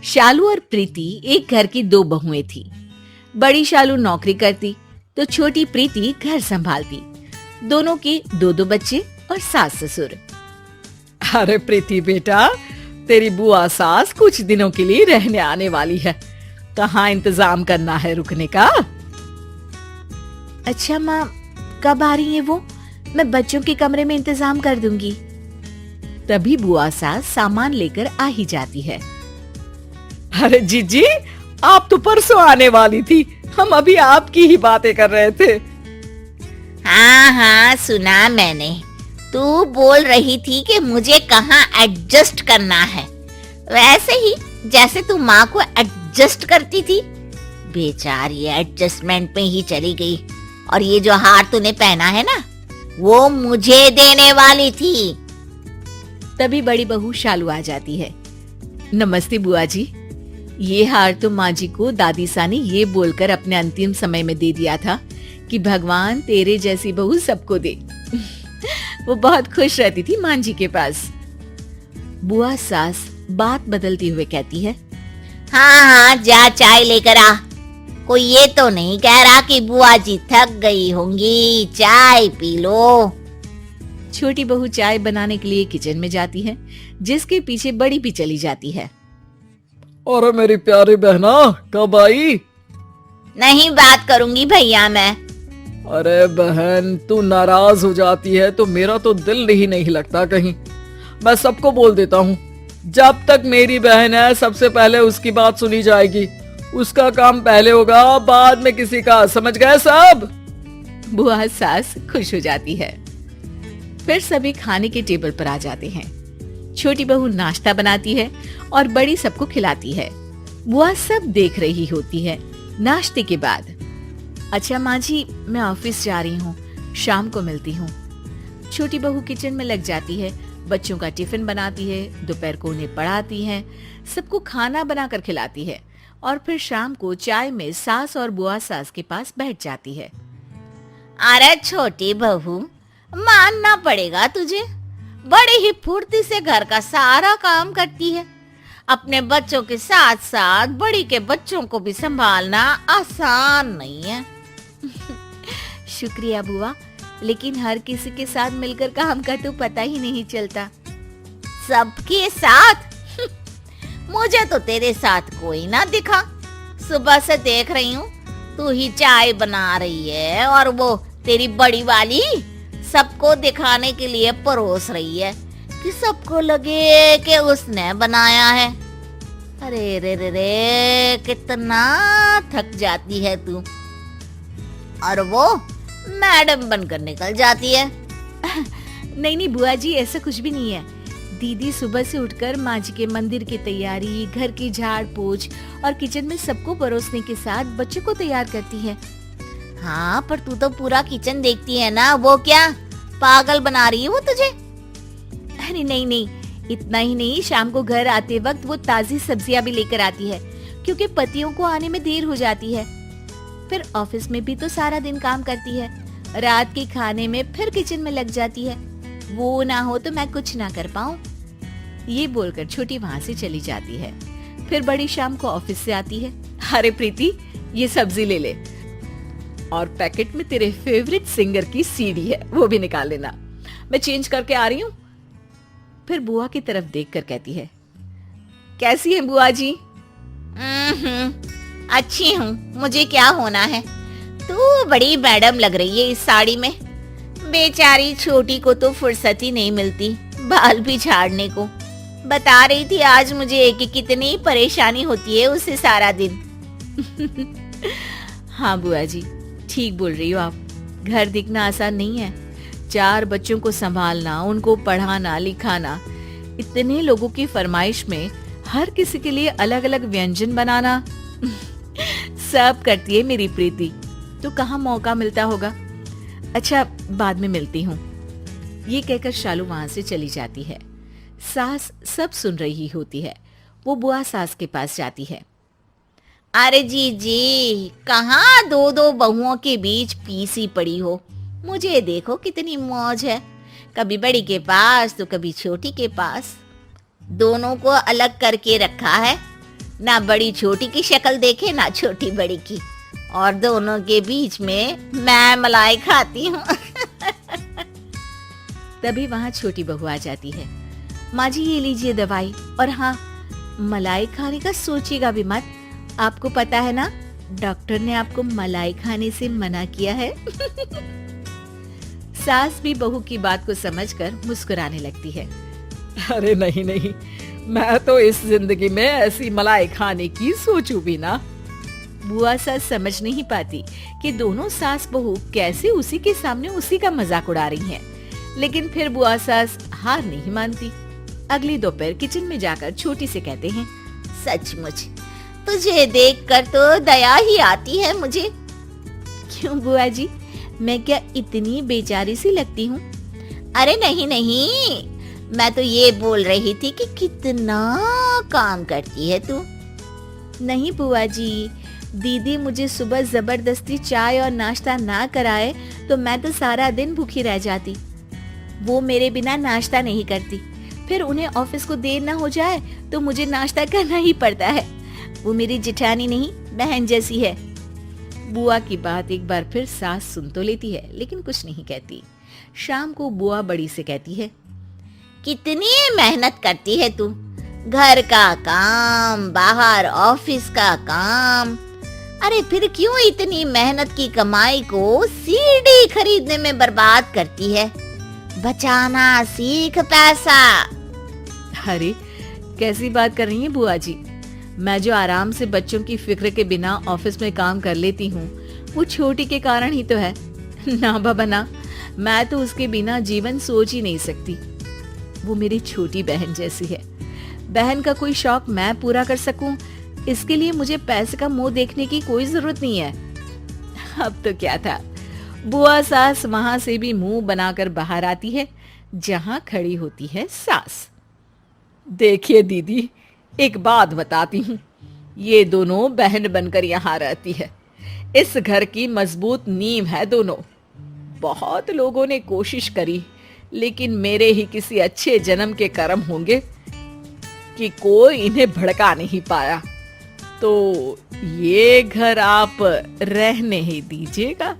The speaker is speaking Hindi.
शालू और प्रीति एक घर की दो बहुएं थी। बड़ी शालू नौकरी करती तो छोटी प्रीति घर संभालती। दोनों के दो दो बच्चे और सास ससुर। अरे प्रीति बेटा, तेरी बुआ सास कुछ दिनों के लिए रहने आने वाली है। कहाँ इंतजाम करना है रुकने का? अच्छा माँ, कब आ रही है वो? मैं बच्चों के कमरे में इंतजाम कर दूंगी। तभी बुआ सास सामान लेकर आ ही जाती है। अरे जीजी, आप तो परसों आने वाली थी, हम अभी आपकी ही बातें कर रहे थे। हाँ हाँ, सुना मैंने। तू बोल रही थी कि मुझे कहाँ एडजस्ट करना है, वैसे ही जैसे तू माँ को एडजस्ट करती थी। बेचारी एडजस्टमेंट में ही चली गई। और ये जो हार तूने पहना है ना, वो मुझे देने वाली थी। तभी बड़ी बहू शालू आ जाती है। नमस्ते बुआ जी, ये हार तो माँ जी को दादी सा ने ये बोलकर अपने अंतिम समय में दे दिया था कि भगवान तेरे जैसी बहू सबको दे। वो बहुत खुश रहती थी माँ जी के पास। बुआ सास बात बदलती हुए कहती है, हाँ हाँ, जा चाय लेकर आ। कोई ये तो नहीं कह रहा कि बुआ जी थक गई होंगी, चाय पी लो। छोटी बहू चाय बनाने के लिए किचन में जाती है, जिसके पीछे बड़ी भी चली जाती है। और मेरी प्यारी बहना कब आई? नहीं बात करूंगी भैया मैं। अरे बहन, तू नाराज हो जाती है तो मेरा तो दिल नहीं लगता कहीं। मैं सबको बोल देता हूँ, जब तक मेरी बहन है सबसे पहले उसकी बात सुनी जाएगी। उसका काम पहले होगा, बाद में किसी का। समझ गए सब? बुआ सास खुश हो जाती है। फिर सभी खाने के टेबल पर आ जाते हैं। छोटी बहू नाश्ता बनाती है और बड़ी सबको खिलाती है। बुआ सब देख रही होती है। नाश्ते के बाद, अच्छा माँ जी, मैं ऑफिस जा रही हूँ, शाम को मिलती हूँ। छोटी बहू किचन में लग जाती है, बच्चों का टिफिन बनाती है, दोपहर को उन्हें पढ़ाती है, सबको खाना बनाकर खिलाती है और फिर शाम को चाय में सास और बुआ सास के पास बैठ जाती है। अरे छोटी बहू, मानना पड़ेगा तुझे, बड़ी ही फुर्ती से घर का सारा काम करती है। अपने बच्चों के साथ साथ बड़ी के बच्चों को भी संभालना आसान नहीं है। शुक्रिया बुआ, लेकिन हर किसी के साथ मिलकर काम का तो पता ही नहीं चलता। सबके साथ? मुझे तो तेरे साथ कोई ना दिखा। सुबह से देख रही हूँ तू ही चाय बना रही है और वो तेरी बड़ी वाली सबको दिखाने के लिए परोस रही है कि सबको लगे कि उसने बनाया है। अरे रे रे रे, कितना थक जाती है तू। और वो मैडम बनकर निकल जाती है। नहीं नहीं बुआ जी, ऐसा कुछ भी नहीं है। दीदी सुबह से उठकर माँ जी के मंदिर की तैयारी, घर की झाड़ पोछ और किचन में सबको परोसने के साथ बच्चों को तैयार करती है। हाँ, पर तू तो पूरा किचन देखती है ना, वो क्या पागल बना रही है वो तुझे? अरे नहीं नहीं, इतना ही नहीं, शाम को घर आते वक्त वो ताजी सब्जियां भी लेकर आती है, क्योंकि पतियों को आने में देर हो जाती है। फिर ऑफिस में भी तो सारा दिन काम करती है, रात के खाने में फिर किचन में लग जाती है। वो ना हो तो मैं कुछ ना कर पाऊं। ये बोलकर छोटी वहां से चली जाती है। फिर बड़ी शाम को ऑफिस से आती है। अरे प्रीति, ये सब्जी ले ले और पैकेट में तेरे फेवरेट सिंगर की सीडी है, वो भी निकाल लेना, मैं चेंज करके आ रही हूँ। फिर बुआ की तरफ देखकर कहती है, कैसी है बुआ जी? अच्छी हूँ, मुझे क्या होना है। तू बड़ी मैडम लग रही है इस साड़ी में। बेचारी छोटी को तो फुर्सत ही नहीं मिलती बाल भी झाड़ने को। बता रही थी आज मुझे कि कितनी परेशानी होती है उसे सारा दिन। हाँ बुआ जी, ठीक बोल रही हो आप। घर दिखना आसान नहीं है। 4 बच्चों को संभालना, उनको पढ़ाना लिखाना, इतने लोगों की फरमाइश में हर किसी के लिए अलग अलग व्यंजन बनाना सब करती है मेरी प्रीति, तो कहाँ मौका मिलता होगा। अच्छा, बाद में मिलती हूँ। ये कहकर शालू वहां से चली जाती है। सास सब सुन रही होती है। वो बुआ सास के पास जाती है। अरे जी, कहाँ 2-2 बहुओं के बीच पीसी पड़ी हो। मुझे देखो कितनी मौज है, कभी बड़ी के पास तो कभी छोटी के पास। दोनों को अलग करके रखा है। ना बड़ी छोटी की शक्ल देखे ना छोटी बड़ी की, और दोनों के बीच में मैं मलाई खाती हूँ। तभी वहाँ छोटी बहू आ जाती है। माँ जी ये लीजिए दवाई, और हाँ मलाई खाने का सोचिएगा भी मत, आपको पता है ना डॉक्टर ने आपको मलाई खाने से मना किया है। सास भी बहू की बात को समझकर मुस्कुराने लगती है। अरे नहीं नहीं, मैं तो इस जिंदगी में ऐसी मलाई खाने की सोचूं भी ना। बुआ सास समझ नहीं पाती कि दोनों सास बहू कैसे उसी के सामने उसी का मजाक उड़ा रही हैं। लेकिन फिर बुआ सास हार नहीं मानती। अगली दोपहर किचन में जाकर छोटी से कहते हैं, सचमुच तुझे देखकर तो दया ही आती है मुझे। क्यों बुआ जी, मैं क्या इतनी बेचारी सी लगती हूँ? अरे नहीं नहीं, मैं तो ये बोल रही थी कि कितना काम करती है तू। नहीं बुआ जी, दीदी मुझे सुबह जबरदस्ती चाय और नाश्ता ना कराए तो मैं तो सारा दिन भूखी रह जाती। वो मेरे बिना नाश्ता नहीं करती, फिर उन्हें ऑफिस को देर ना हो जाए तो मुझे नाश्ता करना ही पड़ता है। वो मेरी जिठानी नहीं बहन जैसी है। बुआ की बात एक बार फिर सास सुन तो लेती है लेकिन कुछ नहीं कहती। शाम को बुआ बड़ी से कहती है, कितनी मेहनत करती है तू, घर का काम, बाहर ऑफिस का काम। अरे फिर क्यों इतनी मेहनत की कमाई को सीडी खरीदने में बर्बाद करती है? बचाना सीख पैसा। अरे कैसी बात कर रही हैं बुआ जी, मैं जो आराम से बच्चों की फिक्र के बिना ऑफिस में काम कर लेती हूँ वो छोटी के कारण ही तो है। ना बाबा ना, मैं तो उसके बिना जीवन सोच ही नहीं सकती। वो मेरी छोटी बहन जैसी है। बहन का कोई शौक मैं पूरा कर सकूं, इसके लिए मुझे पैसे का मुंह देखने की कोई जरूरत नहीं है। अब तो क्या था, बुआ सास वहां से भी मुंह बनाकर बाहर आती है जहां खड़ी होती है सास। देखिए दीदी, एक बात बताती हूँ, ये दोनों बहन बनकर यहाँ रहती है। इस घर की मजबूत नींव है दोनों। बहुत लोगों ने कोशिश करी, लेकिन मेरे ही किसी अच्छे जन्म के कर्म होंगे कि कोई इन्हें भड़का नहीं पाया। तो ये घर आप रहने ही दीजिएगा।